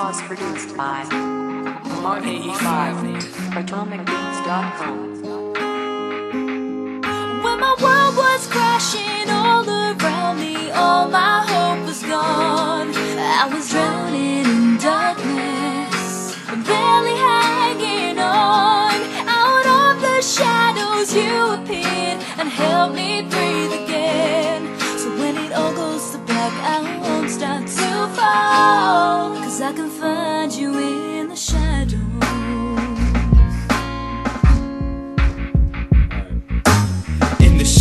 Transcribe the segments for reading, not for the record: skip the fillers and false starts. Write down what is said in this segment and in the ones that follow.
was produced by AtomicBeats.com. When my world was crashing all around me, all my hope was gone. I was drowning in darkness, barely hanging on. Out of the shadows you appeared and helped me breathe again. So when it all goes to black, I won't start to fall, 'cause I can find you in the shadows.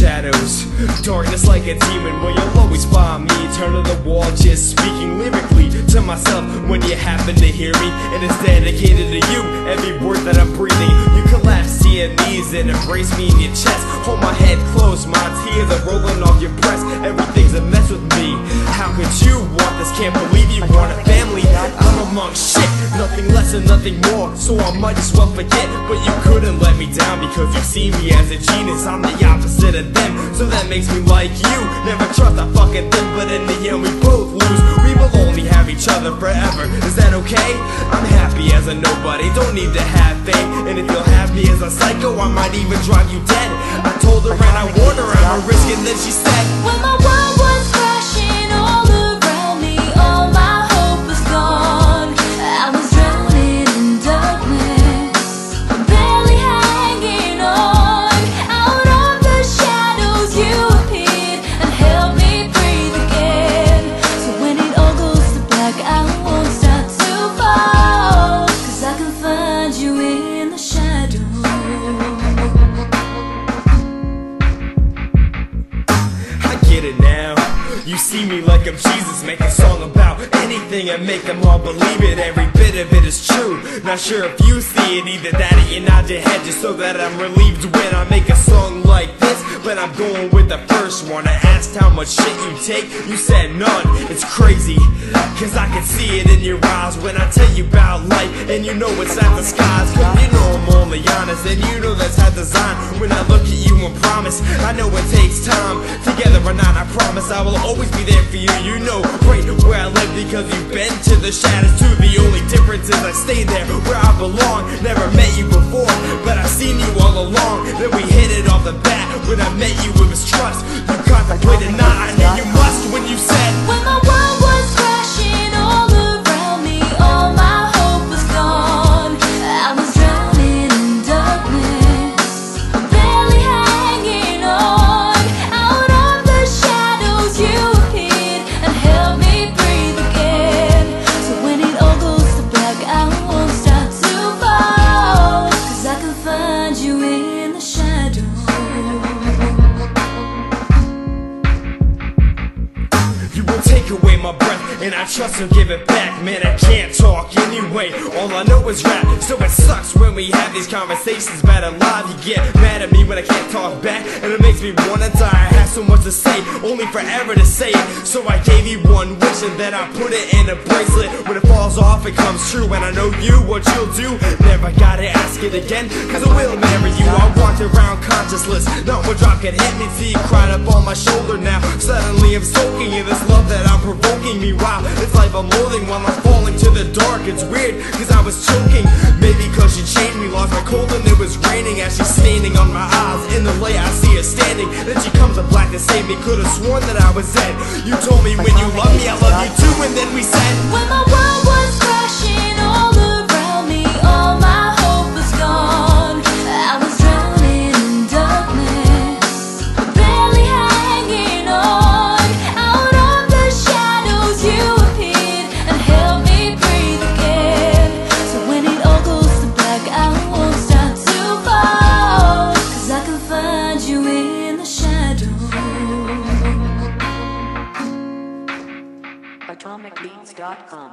Shadows, darkness like a demon, where you'll always find me. Turn to the wall, just speaking lyrically to myself when you happen to hear me. And it's dedicated to you, every word that I'm breathing. You collapse to your knees and embrace me in your chest. Hold my head close, my tears are rolling off your breast. Everything's a mess with me. How could you want this? Can't believe you want a family. I'm amongst shit, nothing less and nothing more. So I might as well forget, but you couldn't let me down because you see me as a genius. I'm the opposite of them, so that makes me like you. Never trust a fucking thing, but in the end we both lose. We will only have each other forever. Is that okay? I'm happy as a nobody, don't need to have fame. And if you'll have me as a psycho, I might even drive you dead. I told her and I warned her I'm a risk, and then she said, when my world was crashing all around me, all my hope was gone. I was drowning in darkness, barely hanging on. Out of the shadows you appeared and helped me breathe again. So when it all goes to black, I won't start to fall, 'cause I can find you in the shadows. Get it now. You see me like I'm Jesus, make a song about anything and make them all believe it. Every bit of it is true. Not sure if you see it, either that or you nod your head just so that I'm relieved when I make a song like this. But I'm going with the first one. I asked how much shit you take, you said none. It's crazy, 'cause I can see it in your eyes when I tell you about life, and you know it's not the skies. 'Cause you know I'm only honest, and you know that's how design. When I look at you and promise, I know it takes time. Together or not, I promise I will always be there for you. You know right where I live because you've been to the shadows too. The only difference is I stay there where I belong. Never met you before, but I've seen you all along. Then we hit it off the bat. When I met you it was trust. You contemplated not, I knew you must when you said, when my world was crashing all around me, all my hope was gone. I was drowning in darkness, barely hanging on. Out of the shadows you appeared and helped me breathe again. So when it all goes to black, I won't start to fall, 'cause I can find you in the shadows. take away my breath, and I trust he'll give it back. Man, I can't talk anyway, all I know is rap. So it sucks when we have these conversations bad and live. You get mad at me when I can't talk back, and it makes me wanna die. I have so much to say, only forever to say it. So I gave you one wish and then I put it in a bracelet. When it falls off it comes true, and I know you, what you'll do. Never gotta ask it again, 'cause I will marry you. I walked around conscienceless, not one drop could hit me till you cried up on my shoulder. Now suddenly I'm soaking in this love that I'm provoking me. Wow, it's like I'm loathing while I'm falling to the dark. It's weird, 'cause I was choking. Maybe 'cause she changed me, lost my cold and it was raining. As she's standing on my eyes, in the light I see her standing. Then she comes up black to save me, could've sworn that I was dead. You told me when you love me, I love you too, and then we said, when my world was crashing all around me, all my hope was gone. I was drowning in darkness, barely hanging on. Out of the shadows you appeared and helped me breathe again. So when it all goes to black, I won't start to fall, 'cause I can find you in the shadows. AtomicBeats.com